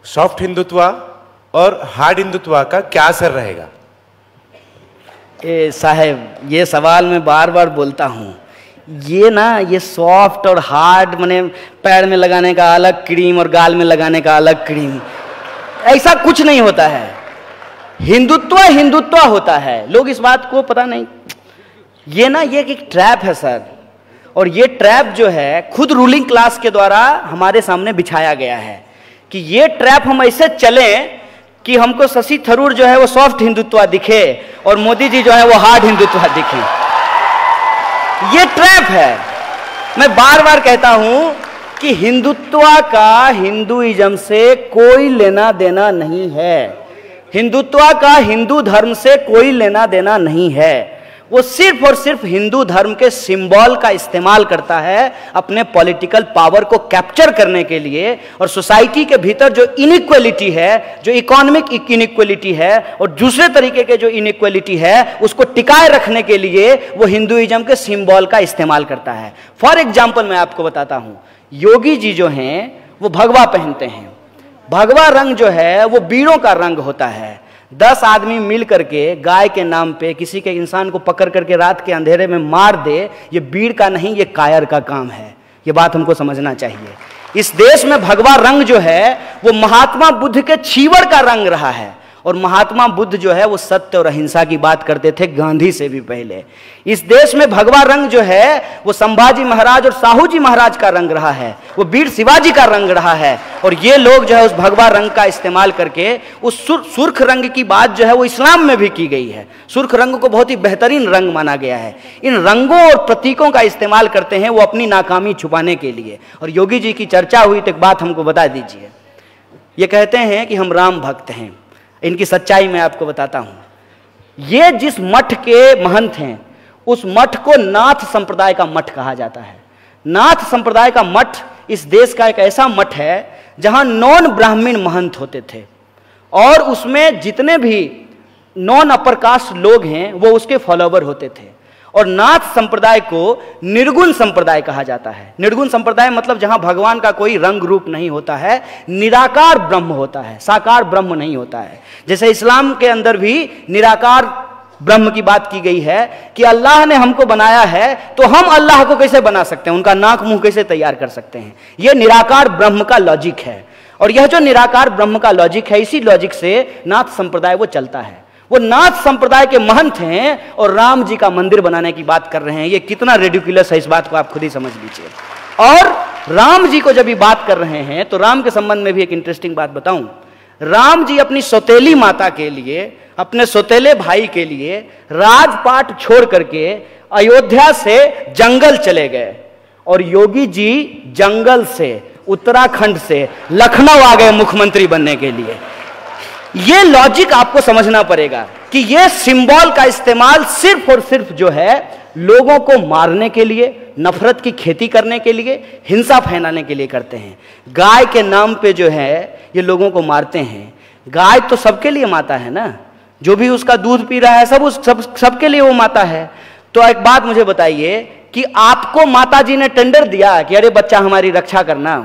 Soft Hindutva और hard Hindutva का क्या असर रहेगा? साहब, ये सवाल मैं बार बार बोलता हूँ। ये सॉफ्ट और हार्ड माने पैर में लगाने का अलग क्रीम और गाल में लगाने का अलग क्रीम, ऐसा कुछ नहीं होता है। हिंदुत्व हिंदुत्व होता है, लोग इस बात को पता नहीं। ये एक ट्रैप है सर, और ये ट्रैप जो है खुद रूलिंग क्लास के द्वारा हमारे सामने बिछाया गया है कि ये ट्रैप हम ऐसे चलें कि हमको शशि थरूर जो है वो सॉफ्ट हिंदुत्व दिखे और मोदी जी जो है वो हार्ड हिंदुत्व दिखे। ये ट्रैप है। मैं बार बार कहता हूं कि हिंदुत्व का हिंदुइज्म से कोई लेना देना नहीं है। हिंदुत्व का हिंदू धर्म से कोई लेना देना नहीं है। वो सिर्फ और सिर्फ हिंदू धर्म के सिंबल का इस्तेमाल करता है अपने पॉलिटिकल पावर को कैप्चर करने के लिए, और सोसाइटी के भीतर जो इनइक्वालिटी है, जो इकोनॉमिक इनइक्वालिटी है और दूसरे तरीके के जो इनइक्वालिटी है, उसको टिकाए रखने के लिए वो हिंदुइज्म के सिंबल का इस्तेमाल करता है। फॉर एग्जाम्पल मैं आपको बताता हूं, योगी जी जो हैं वो भगवा पहनते हैं। भगवा रंग जो है वो बीड़ों का रंग होता है। 10 आदमी मिल करके गाय के नाम पे किसी के इंसान को पकड़ करके रात के अंधेरे में मार दे, ये बीड़ का नहीं, ये कायर का काम है। ये बात हमको समझना चाहिए। इस देश में भगवा रंग जो है वो महात्मा बुद्ध के छीवर का रंग रहा है, और महात्मा बुद्ध जो है वो सत्य और अहिंसा की बात करते थे गांधी से भी पहले। इस देश में भगवा रंग जो है वो संभाजी महाराज और साहू जी महाराज का रंग रहा है, वो वीर शिवाजी का रंग रहा है। और ये लोग जो है उस भगवा रंग का इस्तेमाल करके उस सुर्ख रंग की बात जो है वो इस्लाम में भी की गई है। सुर्ख रंग को बहुत ही बेहतरीन रंग माना गया है। इन रंगों और प्रतीकों का इस्तेमाल करते हैं वो अपनी नाकामी छुपाने के लिए। और योगी जी की चर्चा हुई तो एक बात हमको बता दीजिए। ये कहते हैं कि हम राम भक्त हैं। इनकी सच्चाई मैं आपको बताता हूं। ये जिस मठ के महंत हैं उस मठ को नाथ संप्रदाय का मठ कहा जाता है। नाथ संप्रदाय का मठ इस देश का एक ऐसा मठ है जहां नॉन ब्राह्मण महंत होते थे, और उसमें जितने भी नॉन अपर कास्ट लोग हैं वो उसके फॉलोवर होते थे। और नाथ संप्रदाय को निर्गुण संप्रदाय कहा जाता है। निर्गुण संप्रदाय मतलब जहां भगवान का कोई रंग रूप नहीं होता है, निराकार ब्रह्म होता है, साकार ब्रह्म नहीं होता है। जैसे इस्लाम के अंदर भी निराकार ब्रह्म की बात की गई है कि अल्लाह ने हमको बनाया है तो हम अल्लाह को कैसे बना सकते हैं, उनका नाक मुंह कैसे तैयार कर सकते हैं। यह निराकार ब्रह्म का लॉजिक है, और यह जो निराकार ब्रह्म का लॉजिक है, इसी लॉजिक से नाथ संप्रदाय वो चलता है। वो नाथ संप्रदाय के महंत हैं और राम जी का मंदिर बनाने की बात कर रहे हैं। ये कितना रेडिकुलस है, इस बात को आप खुद ही समझ लीजिए। और राम जी को जब ये बात कर रहे हैं तो राम के संबंध में भी एक इंटरेस्टिंग बात बताऊं। राम जी अपनी सौतेली माता के लिए, अपने सौतेले भाई के लिए राजपाट छोड़ करके अयोध्या से जंगल चले गए, और योगी जी जंगल से, उत्तराखंड से लखनऊ आ गए मुख्यमंत्री बनने के लिए। ये लॉजिक आपको समझना पड़ेगा कि ये सिंबल का इस्तेमाल सिर्फ और सिर्फ जो है लोगों को मारने के लिए, नफरत की खेती करने के लिए, हिंसा फैलाने के लिए करते हैं। गाय के नाम पे जो है ये लोगों को मारते हैं। गाय तो सबके लिए माता है ना, जो भी उसका दूध पी रहा है सबके लिए वो माता है। तो एक बात मुझे बताइए कि आपको माता जी ने टेंडर दिया कि अरे बच्चा हमारी रक्षा करना?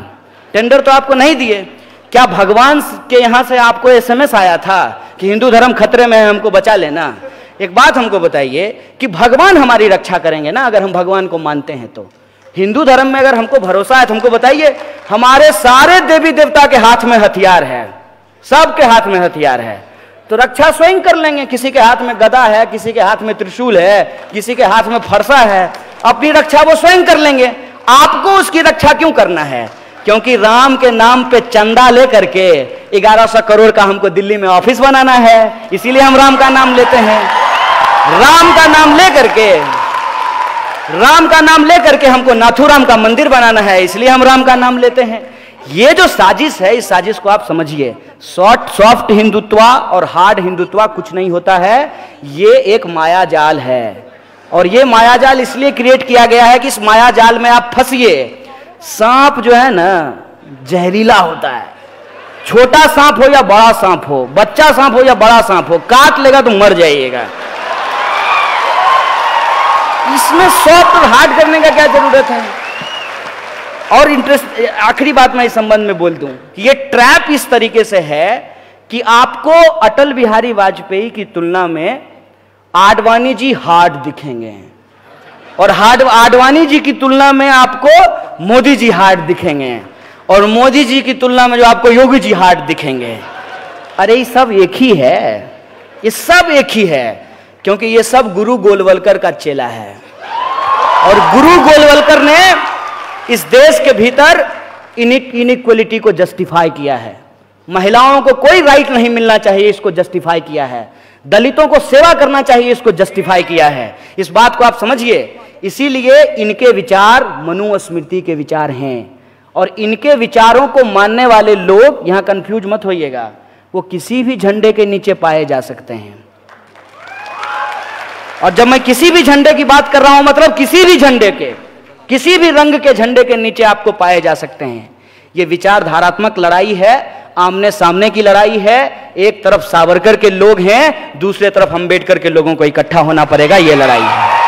टेंडर तो आपको नहीं दिए। क्या भगवान के यहां से आपको एसएमएस आया था कि हिंदू धर्म खतरे में है, हमको बचा लेना? एक बात हमको बताइए कि भगवान हमारी रक्षा करेंगे ना अगर हम भगवान को मानते हैं तो। हिंदू धर्म में अगर हमको भरोसा है तो हमको बताइए, हमारे सारे देवी देवता के हाथ में हथियार है, सबके हाथ में हथियार है, तो रक्षा स्वयं कर लेंगे। किसी के हाथ में गदा है, किसी के हाथ में त्रिशूल है, किसी के हाथ में फरसा है, अपनी रक्षा वो स्वयं कर लेंगे। आपको उसकी रक्षा क्यों करना है? क्योंकि राम के नाम पे चंदा लेकर के 1100 करोड़ का हमको दिल्ली में ऑफिस बनाना है, इसीलिए हम राम का नाम लेते हैं। राम का नाम लेकर के हमको नाथुराम का मंदिर बनाना है, इसलिए हम राम का नाम लेते हैं। ये जो साजिश है, इस साजिश को आप समझिए। सॉफ्ट हिंदुत्व और हार्ड हिंदुत्व कुछ नहीं होता है, ये एक माया जाल है। और ये माया जाल इसलिए क्रिएट किया गया है कि इस माया जाल में आप फंसिए। सांप जो है ना जहरीला होता है, छोटा सांप हो या बड़ा सांप हो, बच्चा सांप हो या बड़ा सांप हो, काट लेगा तो मर जाइएगा। इसमें सॉफ्ट और हार्ड करने का क्या जरूरत है? और इंटरेस्ट, आखिरी बात मैं इस संबंध में बोल दूं कि ये ट्रैप इस तरीके से है कि आपको अटल बिहारी वाजपेयी की तुलना में आडवाणी जी हार्ड दिखेंगे, और आडवाणी जी की तुलना में आपको मोदी जी हार्ड दिखेंगे, और मोदी जी की तुलना में जो आपको योगी जी हार्ड दिखेंगे। अरे ये सब एक ही है, ये सब एक ही है, क्योंकि ये सब गुरु गोलवलकर का चेला है। और गुरु गोलवलकर ने इस देश के भीतर इनइक्वलिटी को जस्टिफाई किया है। महिलाओं को कोई राइट नहीं मिलना चाहिए, इसको जस्टिफाई किया है। दलितों को सेवा करना चाहिए, इसको जस्टिफाई किया है। इस बात को आप समझिए। इसीलिए इनके विचार मनुस्मृति के विचार हैं, और इनके विचारों को मानने वाले लोग, यहां कंफ्यूज मत होइएगा, वो किसी भी झंडे के नीचे पाए जा सकते हैं। और जब मैं किसी भी झंडे की बात कर रहा हूं, मतलब किसी भी झंडे के, किसी भी रंग के झंडे के नीचे आपको पाए जा सकते हैं। ये विचारधारात्मक लड़ाई है, आमने सामने की लड़ाई है। एक तरफ सावरकर के लोग हैं, दूसरे तरफ अंबेडकर के लोगों को इकट्ठा होना पड़ेगा, ये लड़ाई है।